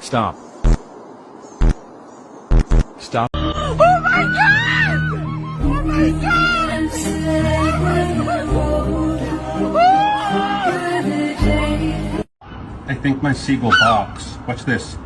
Stop. Stop. Oh my god! Oh my god! I think my seagull barks. Watch this.